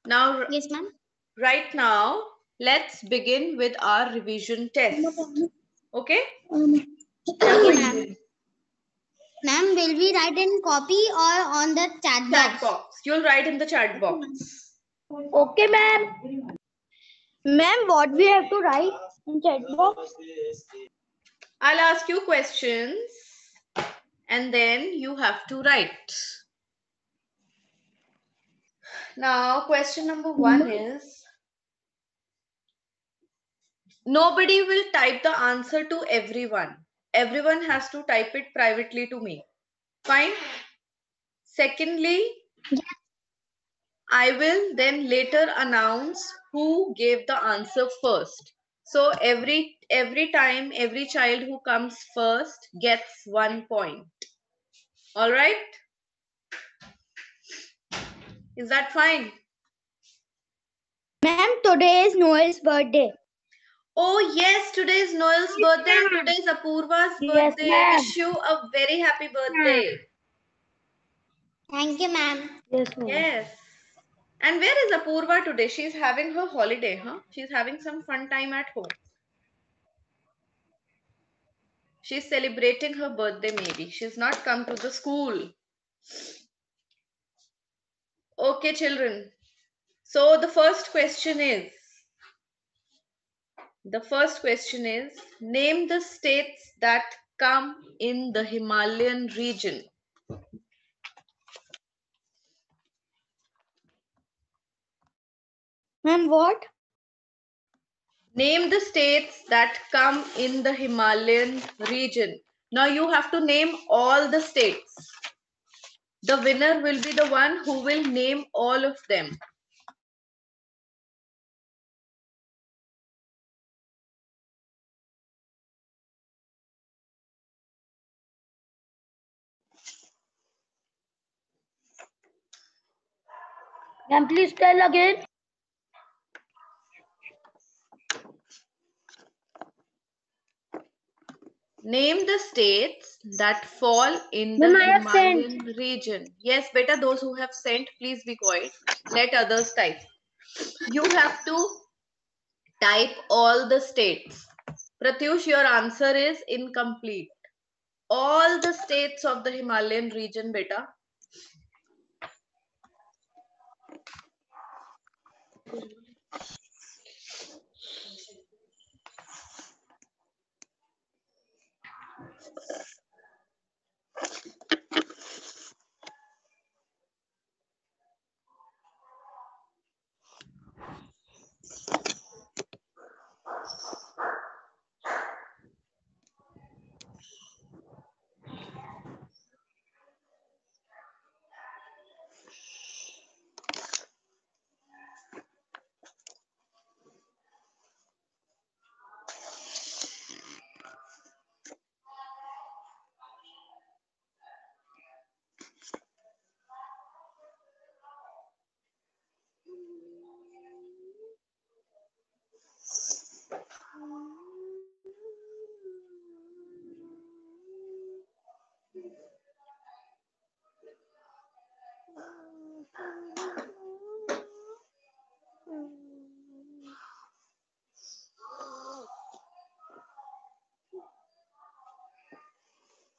Now, Yes, ma'am. right now, let's begin with our revision test. Okay? Okay, ma'am. Ma'am, will we write in copy or on the chat Chat box? box. You'll write in the chat box. Okay, ma'am. Ma'am, what we have to write in chat box? I'll ask you questions and then you have to write. Now, question number 1 is, nobody will type the answer to everyone. Everyone has to type it privately to me. Fine? Secondly, I will then later announce who gave the answer first. So every time, every child who comes first gets 1 point. All right? Is that fine? Ma'am, today is Noel's birthday. Oh yes, today is Noel's birthday and today is Apurva's Yes, birthday. ma'am. Wish you a very happy birthday. Thank you, ma'am. Yes, ma'am. Yes. And where is Apurva today? She's having her holiday, huh? She's having some fun time at home. She's celebrating her birthday maybe. She's not come to the school. Okay, children. So the first question is, name the states that come in the Himalayan region. Ma'am, what? Name the states that come in the Himalayan region. Now you have to name all the states. The winner will be the one who will name all of them. Ma'am, please tell again. Name the states that fall in the Ma'am, I have Himalayan region. Yes, beta, those who have sent, please be quiet. Let others type. You have to type all the states. Pratyush, your answer is incomplete. All the states of the Himalayan region, beta.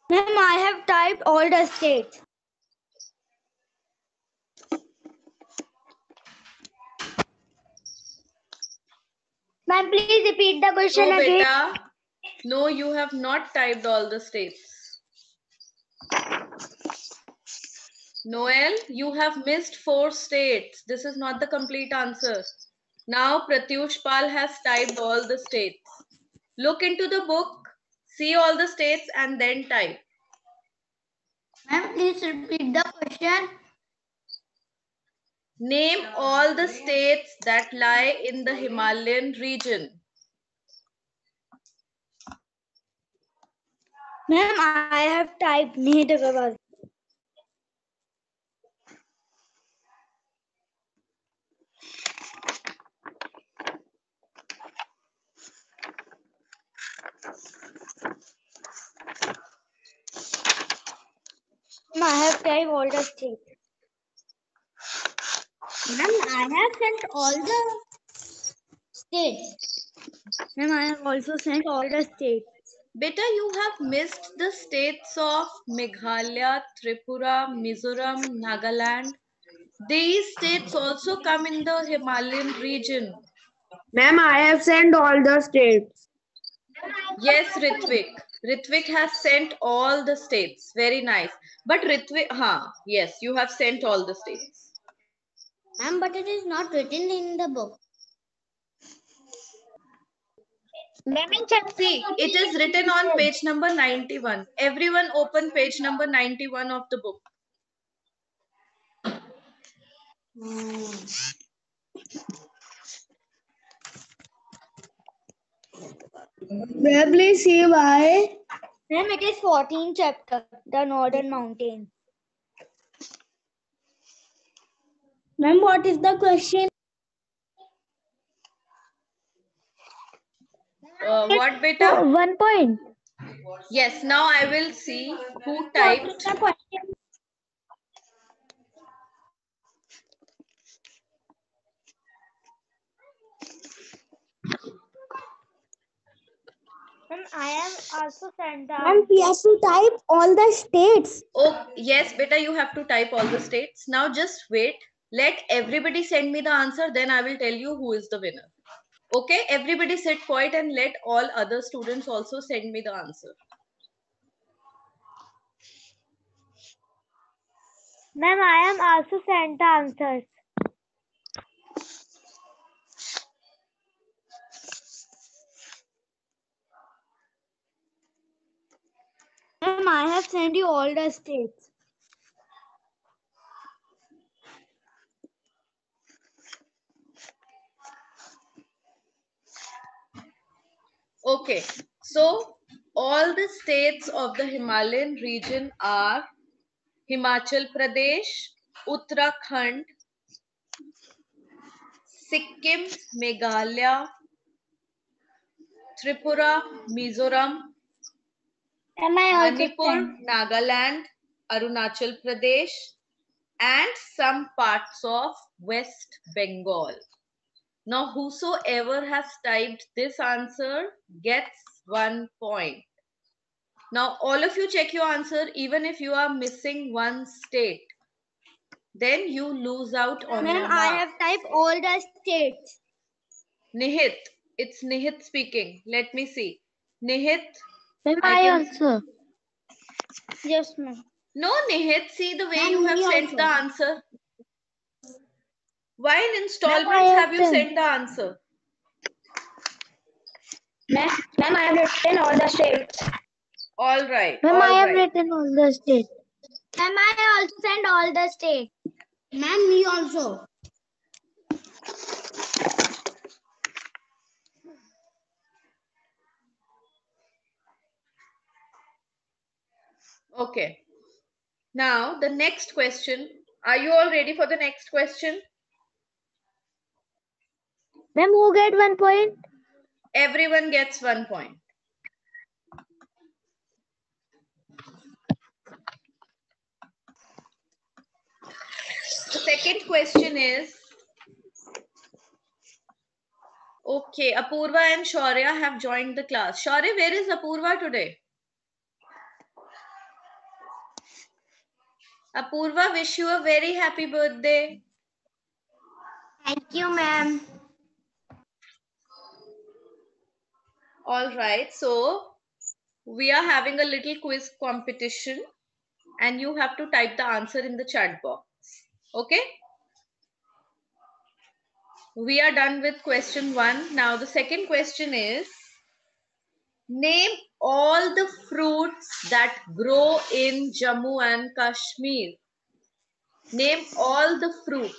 Ma'am, I have typed all the states. Ma'am, please repeat the question No, again. beta. No, you have not typed all the states. Noel, you have missed 4 states. This is not the complete answer. Now Pratyush Pal has typed all the states. Look into the book, see all the states and then type. Ma'am, please repeat the question. Name all the states that lie in the Himalayan region. Ma'am, I have typed Nihit Agarwal. Ma'am, I have typed all the states. Ma'am, I have sent all the states. Ma'am, I have also sent all the states. Beta, you have missed the states of Meghalaya, Tripura, Mizoram, Nagaland. These states also come in the Himalayan region. Ma'am, I have sent all the states. Yes, Ritvik. Ritvik has sent all the states. Very nice. But Ritvik, yes, you have sent all the states. Ma'am, but it is not written in the book. See, it is written on page number 91. Everyone open page number 91 of the book. Probably see why. Ma'am, it is 14th chapter, the Northern Mountains. Ma'am, what is the question? What, beta? 1 point. Yes, now I will see who What is typed. the question? Ma'am, I have also sent the. Ma'am, we have to type all the states. Oh, yes, beta, you have to type all the states. Now just wait. Let everybody send me the answer. Then I will tell you who is the winner. Okay, everybody sit quiet and let all other students also send me the answer. Ma'am, I am also sent the answers. Ma'am, I have sent you all the states. Okay, so all the states of the Himalayan region are Himachal Pradesh, Uttarakhand, Sikkim, Meghalaya, Tripura, Mizoram, Manipur, Nagaland, Arunachal Pradesh, and some parts of West Bengal. Now, whosoever has typed this answer gets 1 point. Now, all of you check your answer, even if you are missing one state. Then you lose out on your Ma'am, mark. I have typed all the states. Nihit, it's Nihit speaking. Let me see. Nihit. Ma'am, I also. Yes, ma'am. No, Nihit, see the way Ma'am, you have me sent also. the answer. Why in installments Ma'am, have you sent the answer? Ma'am, I have written all the states. All right. Ma'am, all I have right. written all the states. Ma'am, I also sent all the states. Ma'am, me also. Okay. Now, the next question. Are you all ready for the next question? Ma'am, who get 1 point? Everyone gets 1 point. The second question is, okay, Apurva and Shaurya have joined the class. Shaurya, where is Apurva today? Apurva, wish you a very happy birthday. Thank you, ma'am. All right, so we are having a little quiz competition and you have to type the answer in the chat box. Okay? We are done with question 1. Now the second question is, name all the fruits that grow in Jammu and Kashmir. Name all the fruits.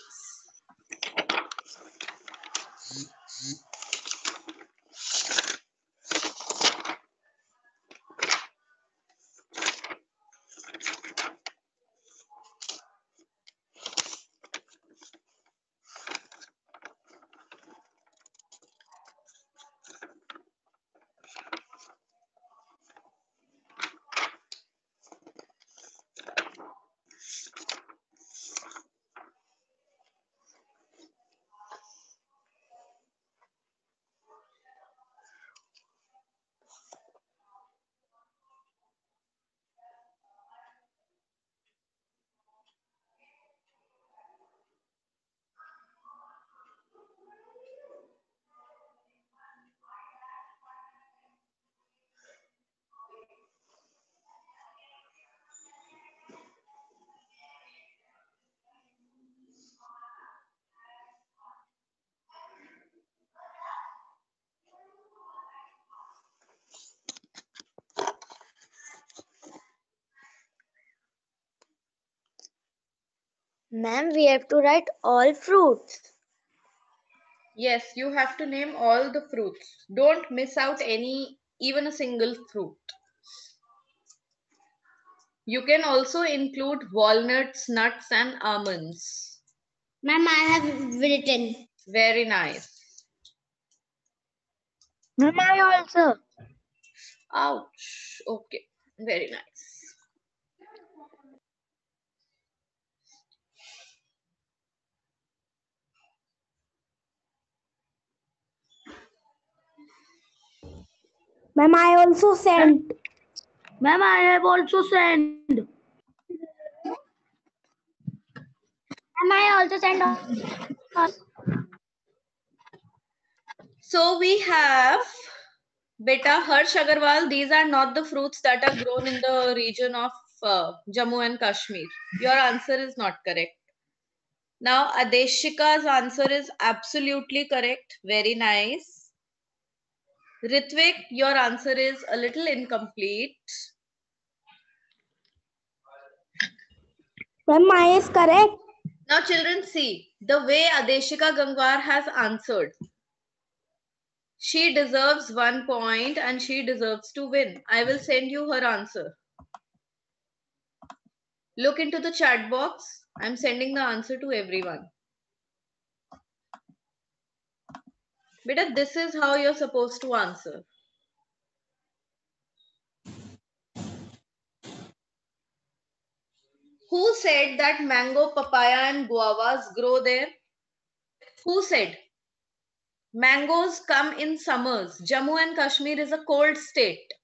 Ma'am, we have to write all fruits. Yes, you have to name all the fruits. Don't miss out any, even a single fruit. You can also include walnuts, nuts, and almonds. Ma'am, I have written. Very nice. Ma'am, I also. Ouch. Okay, very nice. Ma'am, I also sent. Ma'am, I have also sent. Ma'am, I also sent. So we have Beta Harsh Agarwal. These are not the fruits that are grown in the region of Jammu and Kashmir. Your answer is not correct. Now Adeshika's answer is absolutely correct. Very nice. Ritvik, your answer is a little incomplete. Ma'am, mine is correct. Now children, see the way Adeshika Gangwar has answered. She deserves 1 point and she deserves to win. I will send you her answer. Look into the chat box. I'm sending the answer to everyone. Beta, this is how you're supposed to answer. Who said that mango, papaya and guavas grow there? Who said? Mangoes come in summers. Jammu and Kashmir is a cold state.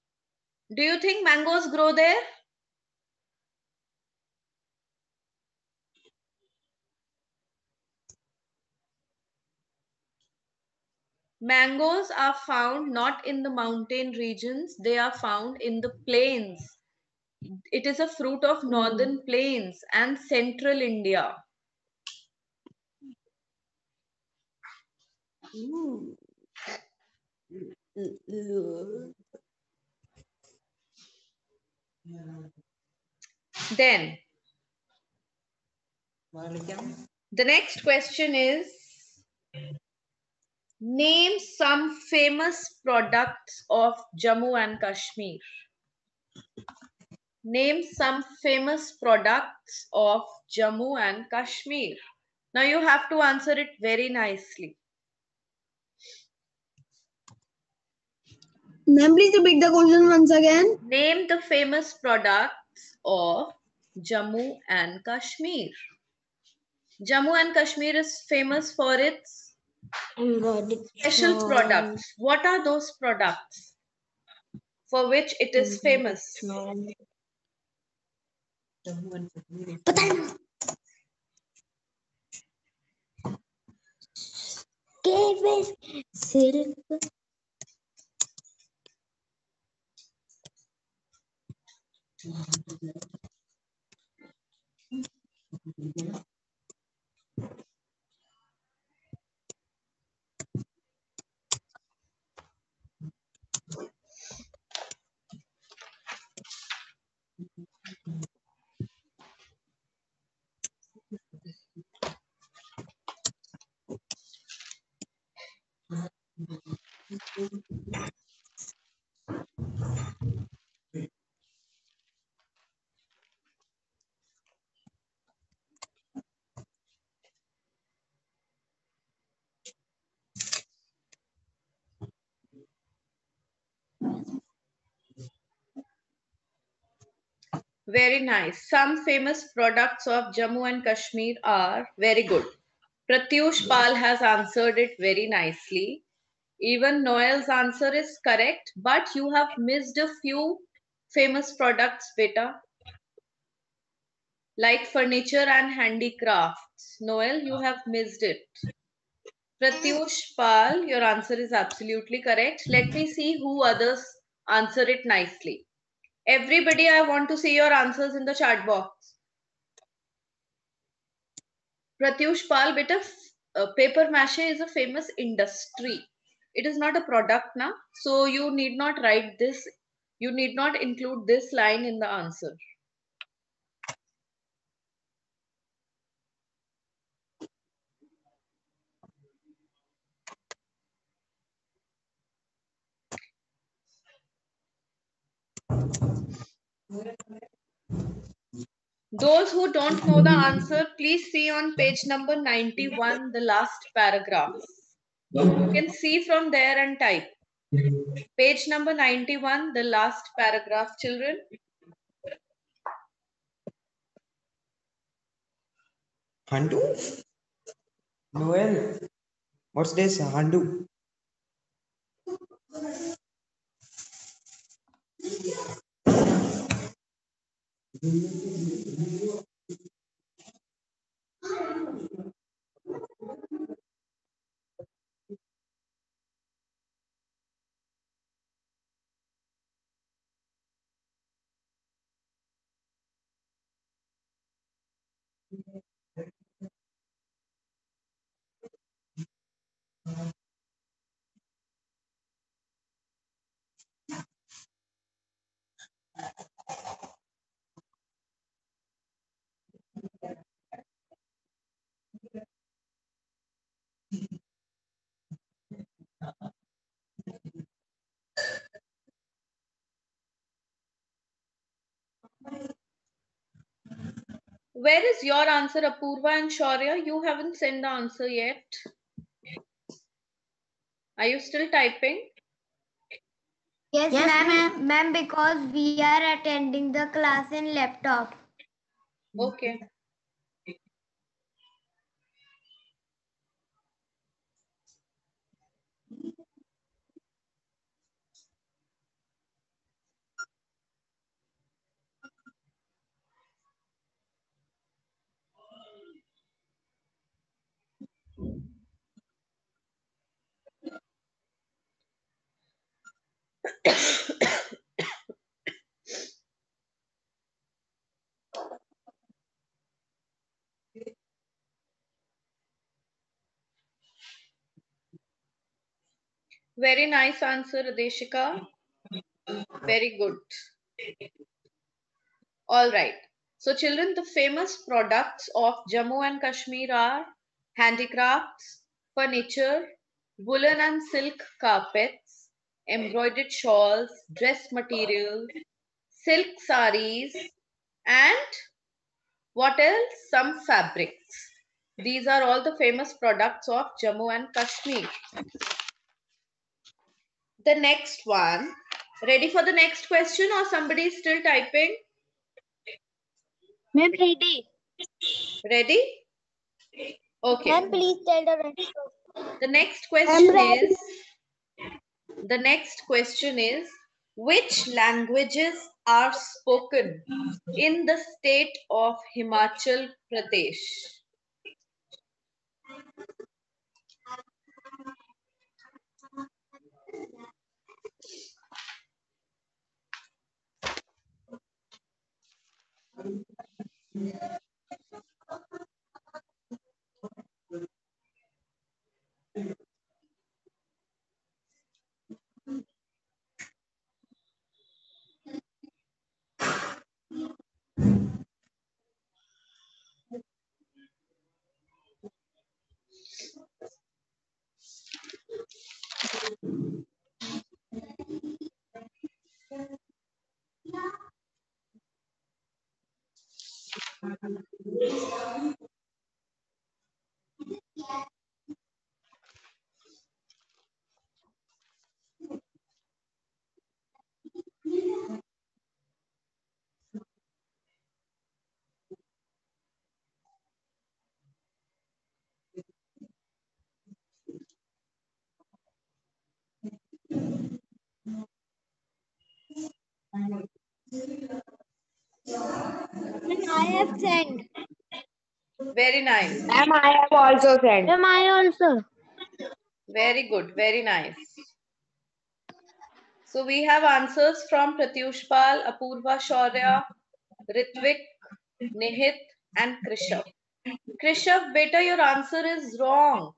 Do you think mangoes grow there? Mangoes are found not in the mountain regions, they are found in the plains. It is a fruit of northern plains and central India. Then, the next question is, name some famous products of Jammu and Kashmir. Name some famous products of Jammu and Kashmir. Now you have to answer it very nicely. Ma'am, please repeat the question once again. Name the famous products of Jammu and Kashmir. Jammu and Kashmir is famous for its special products. What are those products for which it is famous? Silk. Very nice. Some famous products of Jammu and Kashmir are very good. Pratyush Pal has answered it very nicely. Even Noel's answer is correct, but you have missed a few famous products, beta, like furniture and handicrafts. Noel, you have missed it. Pratyush Pal, your answer is absolutely correct. Let me see who others answer it nicely. Everybody, I want to see your answers in the chat box. Pratyush Pal, beta, paper mache is a famous industry. It is not a product now, so you need not write this. You need not include this line in the answer. Those who don't know the answer, please see on page number 91, the last paragraph. You can see from there and type. Page number 91, the last paragraph, children. Handu? Noel, what's this? Handu? Where is your answer, Apurva and Shaurya? You haven't sent the answer yet. Are you still typing? Yes, ma'am. Ma'am, because we are attending the class in laptop. Okay. Very nice answer, Adeshika. Very good. All right. So children, the famous products of Jammu and Kashmir are handicrafts, furniture, woolen and silk carpets, embroidered shawls, dress materials, silk saris, and what else? Some fabrics. These are all the famous products of Jammu and Kashmir. The next one. Ready for the next question or somebody is still typing? Ma'am, ready. Ready? Okay. Ma'am, please tell the rest. The next question is which languages are spoken in the state of Himachal Pradesh? I have sent. Very nice. Ma'am, I have also sent. Ma'am, I also. Very good. Very nice. So we have answers from Pratyush Pal, Apurva Shaurya, Ritvik, Nihit, and Krishav. Krishav, beta, your answer is wrong.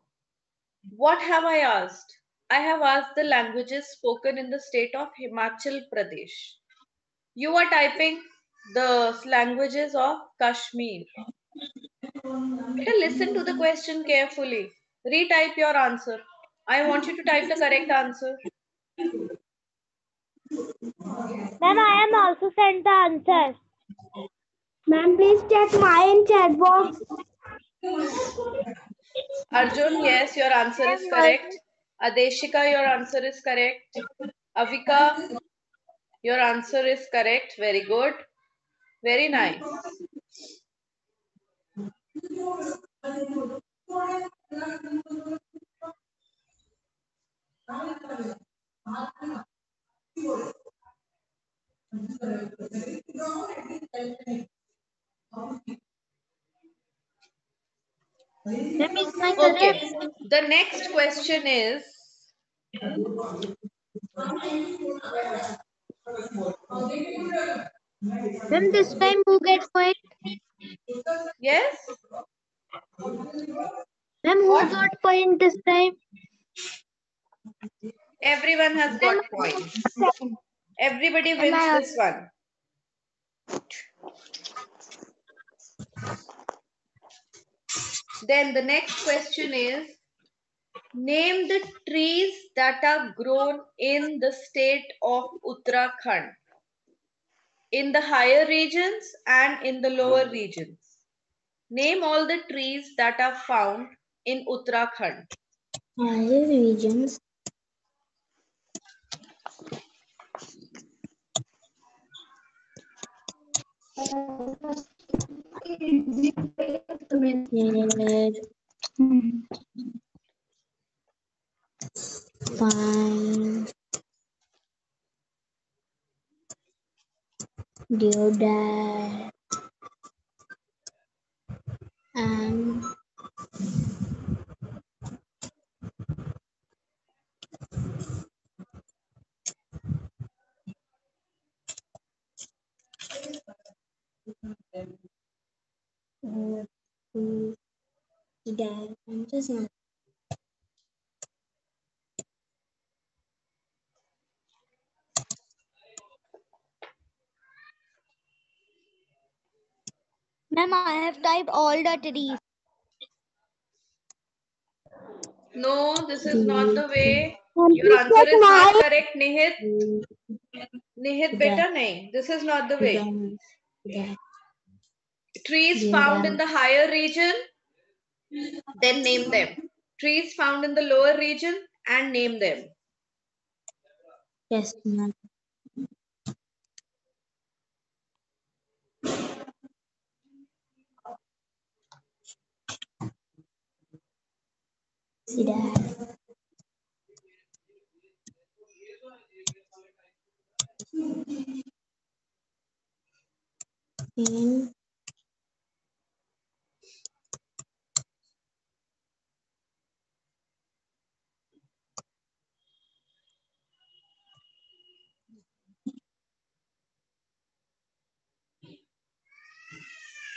What have I asked? I have asked the languages spoken in the state of Himachal Pradesh. You are typing the languages of Kashmir. Beta, listen to the question carefully. Retype your answer. I want you to type the correct answer. Ma'am, I am also sent the answer. Ma'am, please check my chat box. Arjun, yes, your answer is correct. Adeshika, your answer is correct. Avika, your answer is correct. Very good. Very nice. Ma'am, is my Okay. correct? The next question is, Ma'am, this time who get point? yes? Ma'am, who got point this time? Everyone has got points. Everybody wins this one. Then the next question is, name the trees that are grown in the state of Uttarakhand, in the higher regions and in the lower regions. Name all the trees that are found in Uttarakhand. Higher regions. Pine, deodar, and I'm just not. Ma'am, I have typed all the trees. No, this is not the way. Your answer is not correct, Nihit. Nihit beta, nahi. This is not the way. Trees found in the higher region, then name them. Trees found in the lower region and name them. Yes, ma'am. See that.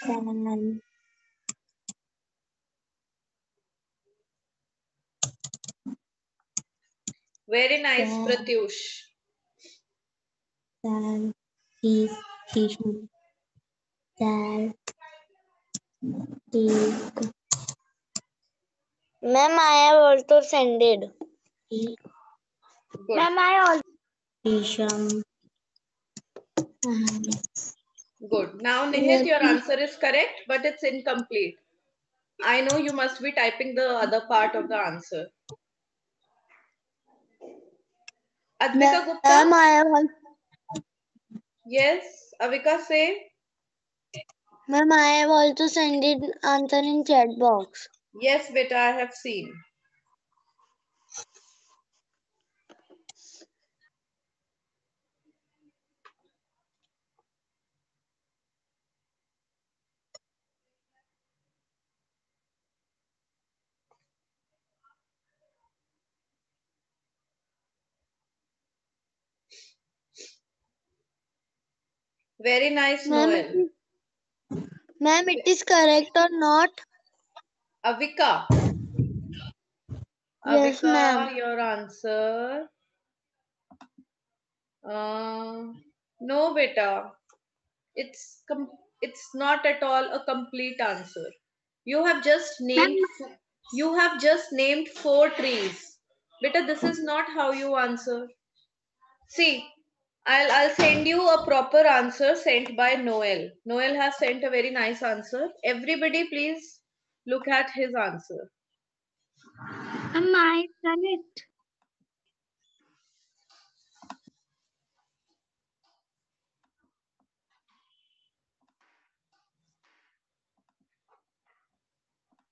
And then Very nice, Yeah. Pratyush. then teach me that take. Ma'am, I have also sent it. Good. Ma'am, I also teach Good. Now, Nihit, your answer is correct, but it's incomplete. I know you must be typing the other part of the answer. Advika Gupta? Ma'am, I have also. Yes. Avika, say. Ma'am, I have also sent it answer in chat box. Yes, beta, I have seen. Very nice, Noel. Ma'am, it is correct or not? Avika. Yes, Avika, ma'am. your answer. No, beta. It's not at all a complete answer. You have just named 4 trees. Beta, this is not how you answer. See, I'll send you a proper answer sent by Noel. Noel has sent a very nice answer. Everybody please look at his answer. I done it.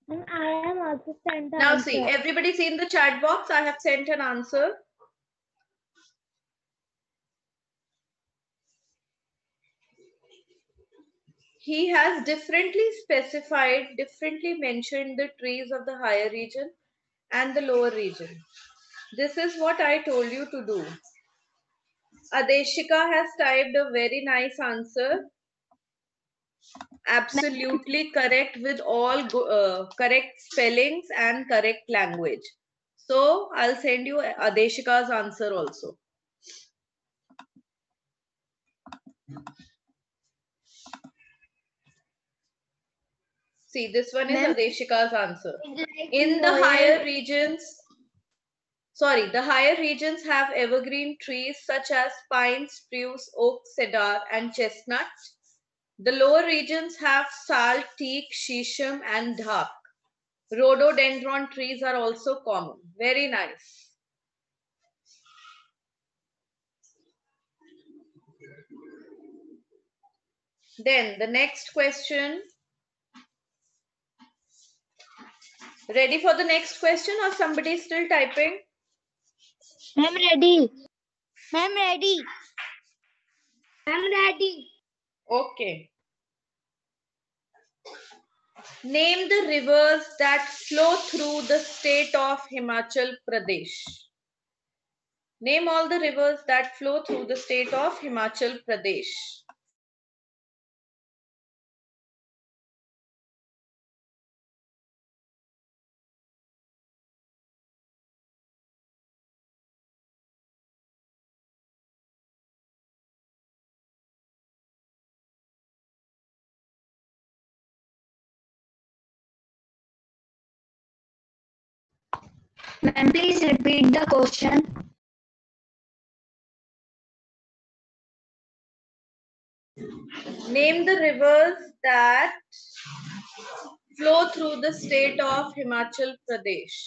And I am also sent the Now answer. see, everybody see in the chat box, I have sent an answer. He has differently specified, differently mentioned the trees of the higher region and the lower region. This is what I told you to do. Adeshika has typed a very nice answer. Absolutely correct with all correct spellings and correct language. So I'll send you Adeshika's answer also. See, this one is Adeshika's answer. In the higher regions, the higher regions have evergreen trees such as pine, spruce, oak, cedar, and chestnut. The lower regions have sal, teak, shisham, and dhak. Rhododendron trees are also common. Very nice. Then the next question. Ready for the next question or somebody is still typing? I'm ready. I'm ready. I'm ready. Okay. Name the rivers that flow through the state of Himachal Pradesh. Name all the rivers that flow through the state of Himachal Pradesh. Ma'am, please repeat the question. Name the rivers that flow through the state of Himachal Pradesh.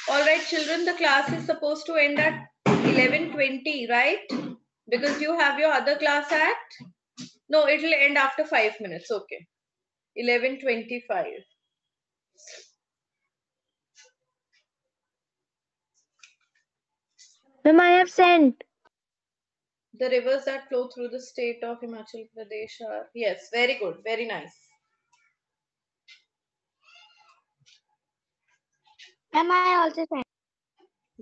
All right, children, the class is supposed to end at 11:20, right? Because you have your other class at? No, it will end after 5 minutes. Okay. 11:25. Ma'am, I have sent. The rivers that flow through the state of Himachal Pradesh are, yes, very good, very nice. Ma'am, I also sent.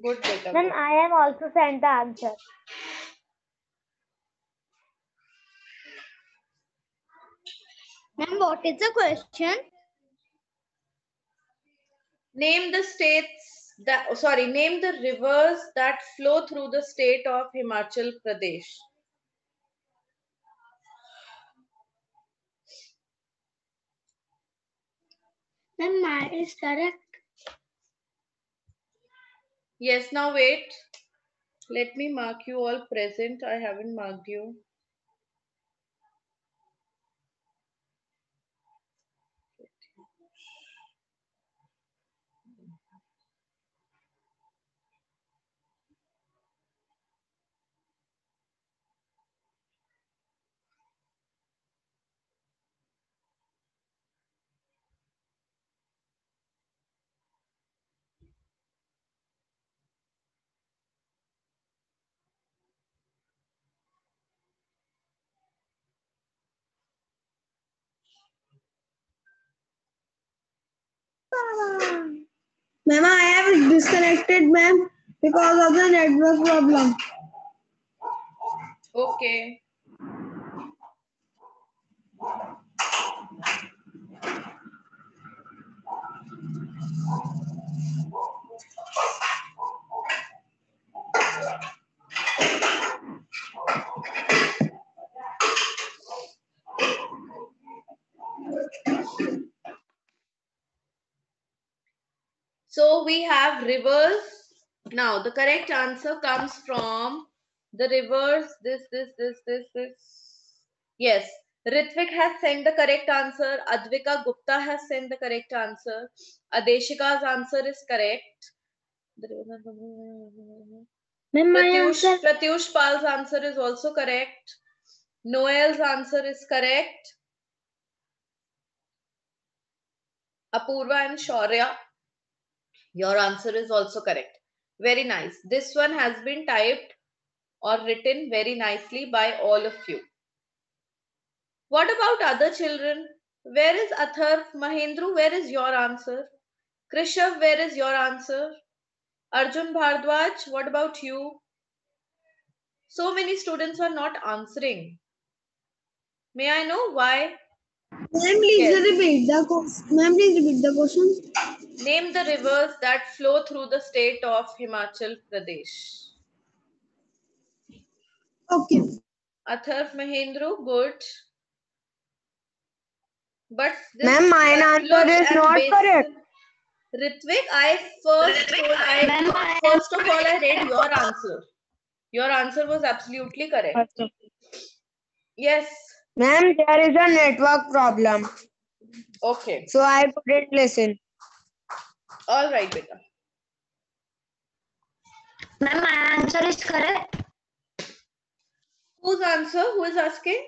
Good, beta. Ma'am, Good. I am also sent the answer. Ma'am, what is the question? Name the states that, name the rivers that flow through the state of Himachal Pradesh. Ma'am, mine is correct. Yes, now wait. Let me mark you all present. I haven't marked you. Ma'am, I have disconnected, ma'am, because of the network problem. Okay. rivers. Now the correct answer comes from the rivers. This. Yes. Ritvik has sent the correct answer. Advika Gupta has sent the correct answer. Adeshika's answer is correct. Ma'am, my answer. Pratyush Pal's answer is also correct. Noel's answer is correct. Apurva and Shaurya, your answer is also correct. Very nice. This one has been typed or written very nicely by all of you. What about other children? Where is Atharv? Mahendru, where is your answer? Krishav, where is your answer? Arjun Bhardwaj, what about you? So many students are not answering. May I know why? Ma'am, please repeat the question. Ma'am, please repeat the question. Name the rivers that flow through the state of Himachal Pradesh. Okay. Atharv, Mahendru, good. But Ma'am, my answer is not correct. Ritvik, first of all, I read your answer. Your answer was absolutely correct. Yes. Ma'am, there is a network problem. Okay. So I couldn't listen. All right, beta. Ma'am, my answer is correct. Whose answer? Who is asking?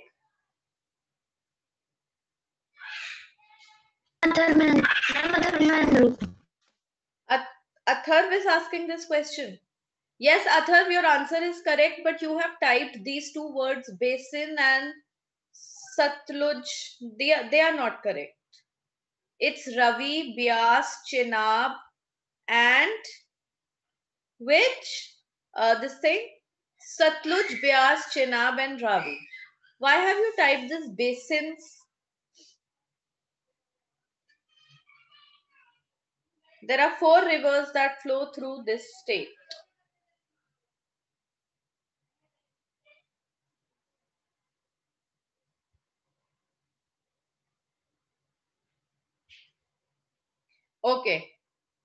Atharv is asking this question. Yes, Atharv, your answer is correct, but you have typed these two words, basin and Satluj. They are not correct. It's Ravi, Bias, Chenab, and which? This thing? Satluj, Bias, Chenab, and Ravi. Why have you typed this basins? There are 4 rivers that flow through this state. Okay.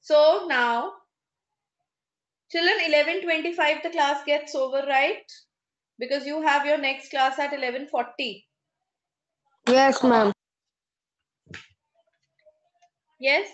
So now, children, 11:25 the class gets over, right? Because you have your next class at 11:40. Yes, ma'am. Yes.